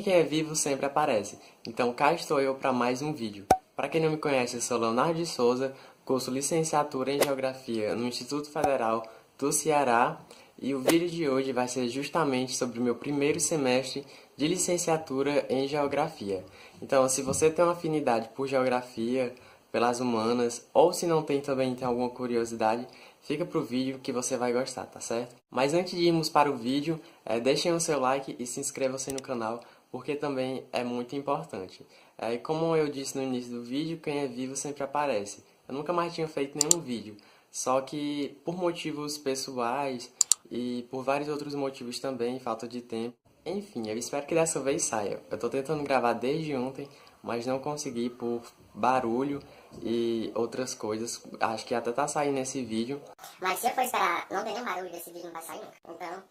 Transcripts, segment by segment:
quem é vivo sempre aparece. Então cá estou eu para mais um vídeo. Para quem não me conhece, eu sou Leonardo de Souza, curso licenciatura em Geografia no Instituto Federal do Ceará. E o vídeo de hoje vai ser justamente sobre o meu primeiro semestre de licenciatura em Geografia. Então, se você tem uma afinidade por Geografia, pelas humanas, ou se não tem também tem alguma curiosidade, fica pro vídeo que você vai gostar, tá certo? Mas antes de irmos para o vídeo, deixem o seu like e se inscrevam-se no canal, porque também é muito importante. E como eu disse no início do vídeo, quem é vivo sempre aparece. Eu nunca mais tinha feito nenhum vídeo, só que por motivos pessoais e por vários outros motivos também, falta de tempo. Enfim, eu espero que dessa vez saia. Eu tô tentando gravar desde ontem, mas não consegui por barulho e outras coisas. Acho que até tá saindo esse vídeo. Mas se eu for esperar não ter nenhum barulho, esse vídeo não vai sair nunca. Então,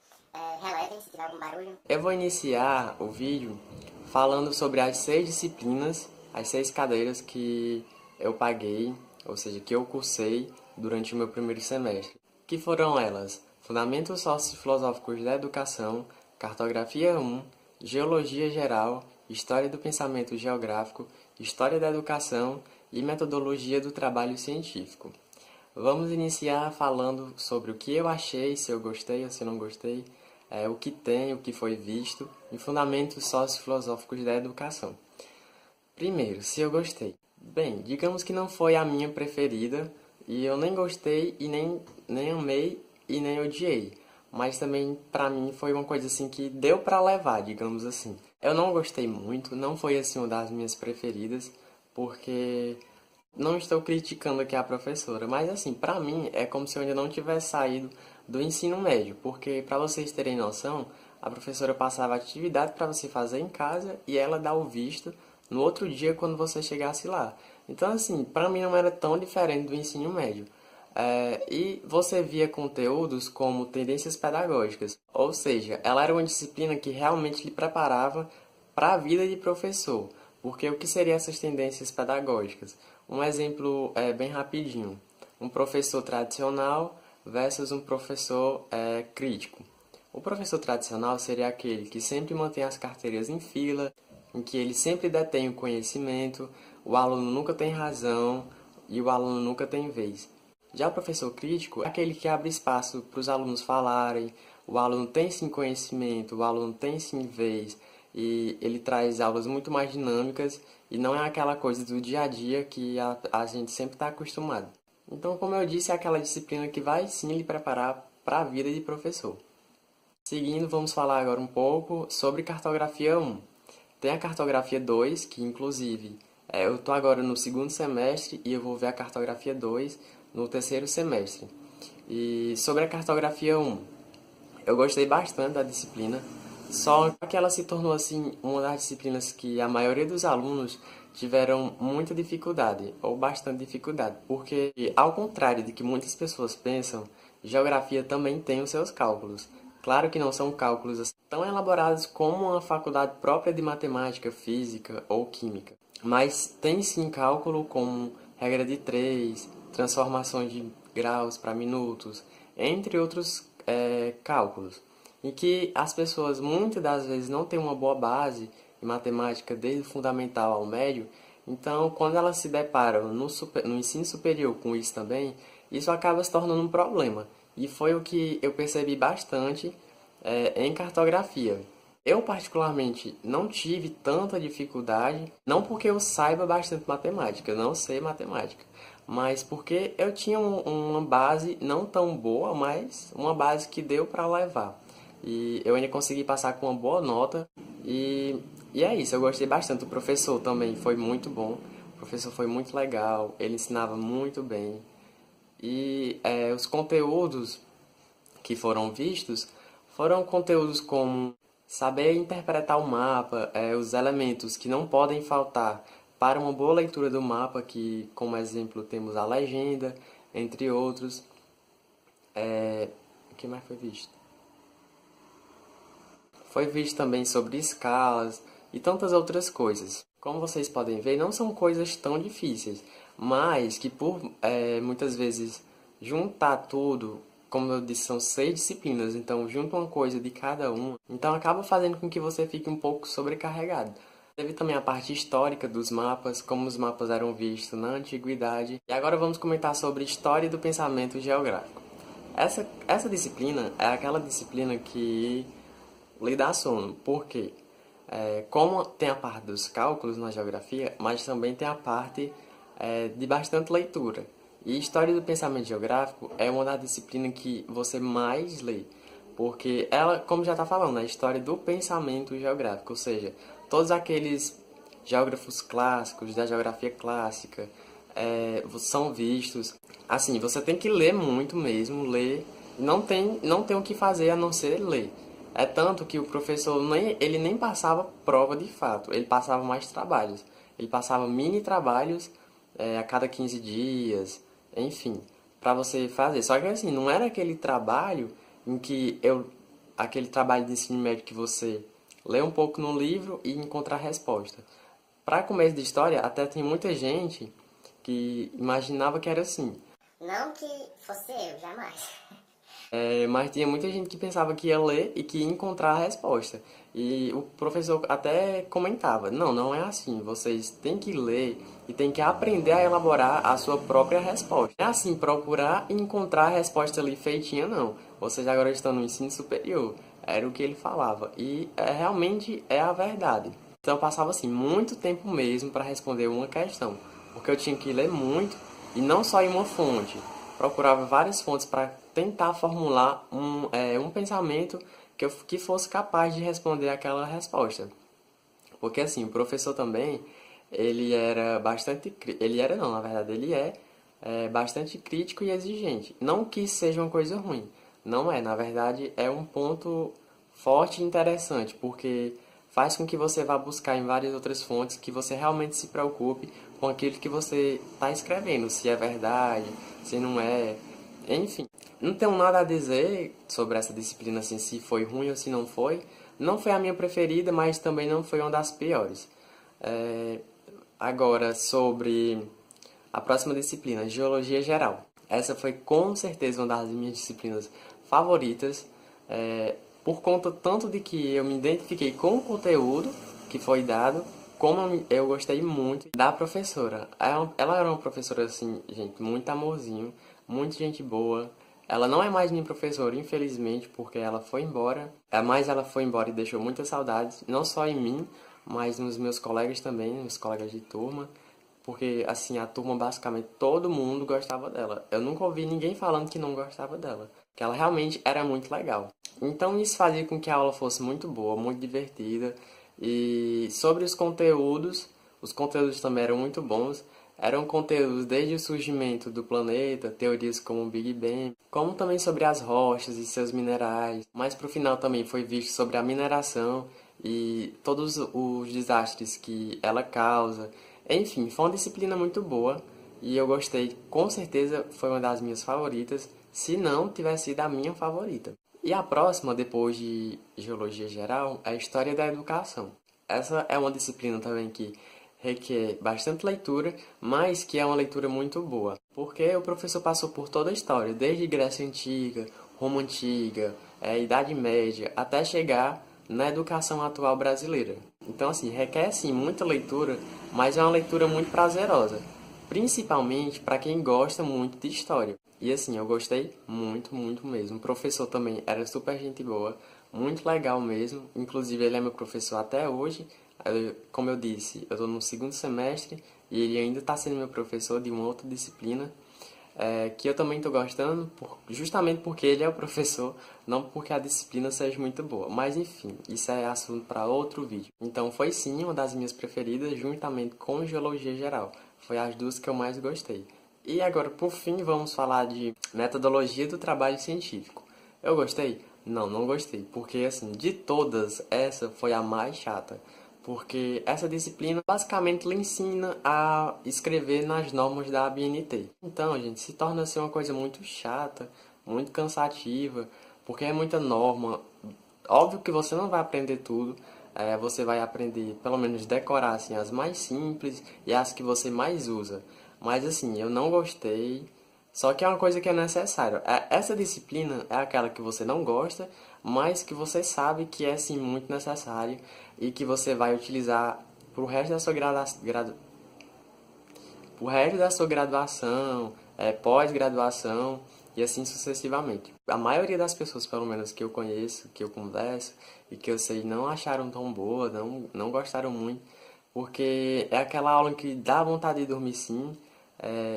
relevem se tiver algum barulho. Eu vou iniciar o vídeo falando sobre as 6 disciplinas, as 6 cadeiras que eu paguei, ou seja, que eu cursei durante o meu primeiro semestre. Que foram elas: Fundamentos Sociofilosóficos da Educação, Cartografia 1, Geologia Geral, História do Pensamento Geográfico, História da Educação e Metodologia do Trabalho Científico. Vamos iniciar falando sobre o que eu achei, se eu gostei ou se não gostei, o que tem, o que foi visto, e Fundamentos Sociofilosóficos da Educação. Primeiro, se eu gostei. Bem, digamos que não foi a minha preferida, e eu nem gostei, e nem amei, e nem odiei. Mas também, pra mim, foi uma coisa assim que deu pra levar, digamos assim. Eu não gostei muito, não foi assim uma das minhas preferidas, porque não estou criticando aqui a professora, mas assim, pra mim é como se eu ainda não tivesse saído do ensino médio, porque pra vocês terem noção, a professora passava atividade pra você fazer em casa e ela dá o visto no outro dia quando você chegasse lá. Então assim, pra mim não era tão diferente do ensino médio. E você via conteúdos como tendências pedagógicas, ou seja, ela era uma disciplina que realmente lhe preparava para a vida de professor. Porque o que seriam essas tendências pedagógicas? Um exemplo bem rapidinho: um professor tradicional versus um professor crítico. O professor tradicional seria aquele que sempre mantém as carteiras em fila, em que ele sempre detém o conhecimento, o aluno nunca tem razão e o aluno nunca tem vez. Já o professor crítico é aquele que abre espaço para os alunos falarem, o aluno tem sim conhecimento, o aluno tem sim vez, e ele traz aulas muito mais dinâmicas e não é aquela coisa do dia a dia que a gente sempre está acostumado. Então, como eu disse, é aquela disciplina que vai sim lhe preparar para a vida de professor. Seguindo, vamos falar agora um pouco sobre cartografia 1. Tem a cartografia 2, que inclusive eu estou agora no segundo semestre e eu vou ver a cartografia 2 no terceiro semestre. E sobre a cartografia 1, eu gostei bastante da disciplina, só que ela se tornou assim uma das disciplinas que a maioria dos alunos tiveram muita dificuldade, ou bastante dificuldade, porque ao contrário de que muitas pessoas pensam, geografia também tem os seus cálculos. Claro que não são cálculos assim tão elaborados como uma faculdade própria de matemática, física ou química, mas tem sim cálculo como regra de 3, transformações de graus para minutos, entre outros cálculos, em que as pessoas muitas das vezes não têm uma boa base em matemática desde o fundamental ao médio. Então, quando elas se deparam no ensino superior com isso também, isso acaba se tornando um problema. E foi o que eu percebi bastante em cartografia. Eu, particularmente, não tive tanta dificuldade, não porque eu saiba bastante matemática, eu não sei matemática, mas porque eu tinha uma base não tão boa, mas uma base que deu para levar. E eu ainda consegui passar com uma boa nota, e é isso, eu gostei bastante. O professor também foi muito bom, o professor foi muito legal, ele ensinava muito bem. E os conteúdos que foram vistos foram conteúdos como saber interpretar o mapa, os elementos que não podem faltar para uma boa leitura do mapa, que como exemplo temos a legenda, entre outros. O que mais foi visto? Foi visto também sobre escalas e tantas outras coisas. Como vocês podem ver, não são coisas tão difíceis, mas que por muitas vezes juntar tudo como eu disse, são 6 disciplinas, então junta uma coisa de cada uma, então acaba fazendo com que você fique um pouco sobrecarregado. Teve também a parte histórica dos mapas, como os mapas eram vistos na antiguidade. E agora vamos comentar sobre história do pensamento geográfico. Essa disciplina é aquela disciplina que lhe dá sono, porque como tem a parte dos cálculos na geografia, mas também tem a parte de bastante leitura. E história do pensamento geográfico é uma das disciplinas que você mais lê, porque ela, como já está falando, é a história do pensamento geográfico, ou seja, todos aqueles geógrafos clássicos da geografia clássica são vistos. Assim, você tem que ler muito mesmo, ler, não tem o que fazer a não ser ler. É tanto que o professor ele nem passava prova de fato, ele passava mais trabalhos. Ele passava mini trabalhos a cada 15 dias, enfim, para você fazer. Só que assim, não era aquele trabalho em que aquele trabalho de ensino médio que você lê um pouco no livro e encontra a resposta. Para começo de história, até tem muita gente que imaginava que era assim. Não que fosse eu, jamais. Mas tinha muita gente que pensava que ia ler e que ia encontrar a resposta. E o professor até comentava, não é assim, vocês têm que ler e têm que aprender a elaborar a sua própria resposta. Não é assim, procurar e encontrar a resposta ali feitinha, não. Vocês agora estão no ensino superior, era o que ele falava. E realmente é a verdade. Então eu passava assim, muito tempo mesmo para responder uma questão, porque eu tinha que ler muito e não só em uma fonte. Procurava várias fontes para tentar formular um pensamento que fosse capaz de responder aquela resposta. Porque assim, o professor também, ele era bastante... Ele era não, na verdade, ele é bastante crítico e exigente. Não que isso seja uma coisa ruim. Não é, na verdade, é um ponto forte e interessante, porque faz com que você vá buscar em várias outras fontes, que você realmente se preocupe com aquilo que você está escrevendo, se é verdade, se não é, enfim. Não tenho nada a dizer sobre essa disciplina, assim, se foi ruim ou se não foi. Não foi a minha preferida, mas também não foi uma das piores. Agora, sobre a próxima disciplina, Geologia Geral. Essa foi com certeza uma das minhas disciplinas favoritas, por conta tanto de que eu me identifiquei com o conteúdo que foi dado, como eu gostei muito da professora. Ela era uma professora, assim, gente, muito amorzinho, muito gente boa. Ela não é mais minha professora, infelizmente, porque ela foi embora. Mas ela foi embora e deixou muitas saudades, não só em mim, mas nos meus colegas também, meus colegas de turma. Porque, assim, a turma, basicamente, todo mundo gostava dela. Eu nunca ouvi ninguém falando que não gostava dela. Que ela realmente era muito legal. Então, isso fazia com que a aula fosse muito boa, muito divertida. E sobre os conteúdos também eram muito bons. Eram conteúdos desde o surgimento do planeta, teorias como o Big Bang, como também sobre as rochas e seus minerais. Mas pro final também foi visto sobre a mineração e todos os desastres que ela causa. Enfim, foi uma disciplina muito boa e eu gostei. Com certeza foi uma das minhas favoritas, se não tivesse sido a minha favorita. E a próxima, depois de Geologia Geral, é a História da Educação. Essa é uma disciplina também que requer bastante leitura, mas que é uma leitura muito boa. Porque o professor passou por toda a história, desde Grécia Antiga, Roma Antiga, Idade Média, até chegar na educação atual brasileira. Então, assim, requer, sim, muita leitura, mas é uma leitura muito prazerosa. Principalmente para quem gosta muito de história. E assim, eu gostei muito, muito mesmo. O professor também era super gente boa, muito legal mesmo. Inclusive, ele é meu professor até hoje. Como eu disse, eu estou no segundo semestre e ele ainda está sendo meu professor de uma outra disciplina, que eu também estou gostando, justamente porque ele é o professor, não porque a disciplina seja muito boa. Mas enfim, isso é assunto para outro vídeo. Então foi sim uma das minhas preferidas, juntamente com Geologia Geral. Foi as duas que eu mais gostei. E agora, por fim, vamos falar de metodologia do trabalho científico. Eu gostei? Não, não gostei, porque assim, de todas, essa foi a mais chata. Porque essa disciplina basicamente lhe ensina a escrever nas normas da ABNT. Então, gente, se torna assim uma coisa muito chata, muito cansativa, porque é muita norma. Óbvio que você não vai aprender tudo, você vai aprender, pelo menos decorar assim, as mais simples e as que você mais usa. Mas assim, eu não gostei, Só que é uma coisa que é necessária. Essa disciplina é aquela que você não gosta, mas que você sabe que é sim muito necessária e que você vai utilizar pro resto da sua graduação, pós-graduação e assim sucessivamente. A maioria das pessoas, pelo menos que eu conheço, que eu converso e que eu sei, não acharam tão boa, não gostaram muito, porque é aquela aula que dá vontade de dormir sim,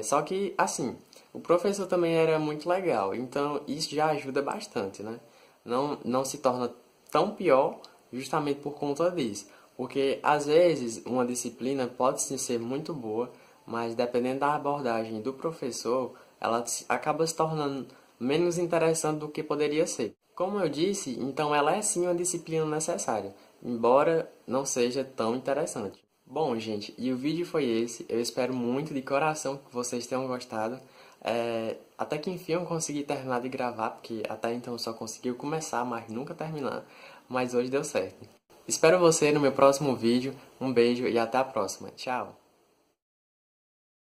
só que assim, o professor também era muito legal, então isso já ajuda bastante, né? Não se torna tão pior justamente por conta disso. Porque às vezes uma disciplina pode sim ser muito boa, mas dependendo da abordagem do professor, ela acaba se tornando menos interessante do que poderia ser. Como eu disse, então ela é sim uma disciplina necessária, embora não seja tão interessante. Bom, gente, e o vídeo foi esse. Eu espero muito de coração que vocês tenham gostado. Até que enfim eu consegui terminar de gravar, porque até então eu só consegui começar, mas nunca terminar. Mas hoje deu certo. Espero você no meu próximo vídeo. Um beijo e até a próxima. Tchau!